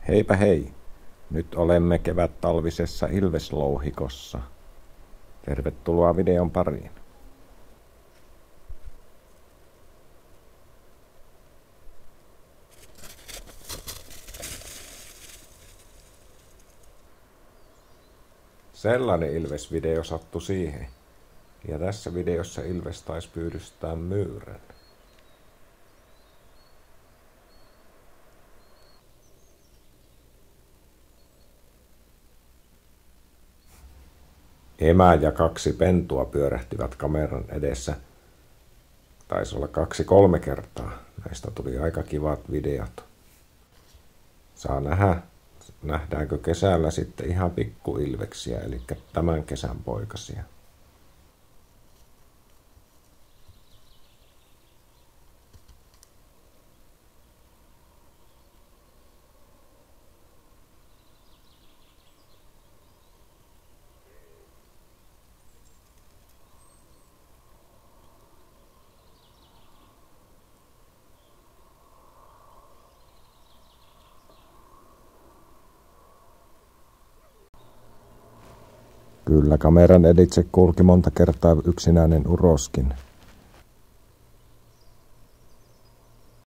Heipä hei! Nyt olemme kevättalvisessa ilveslouhikossa. Tervetuloa videon pariin. Sellainen ilvesvideo sattui siihen. Ja tässä videossa ilves taisi pyydystää myyrän. Emä ja 2 pentua pyörähtivät kameran edessä. Taisi olla 2-3 kertaa. Näistä tuli aika kivat videot. Saa nähdä, nähdäänkö kesällä sitten ihan pikkuilveksiä, eli tämän kesän poikasia. Kyllä kameran editse kulki monta kertaa yksinäinen uroskin.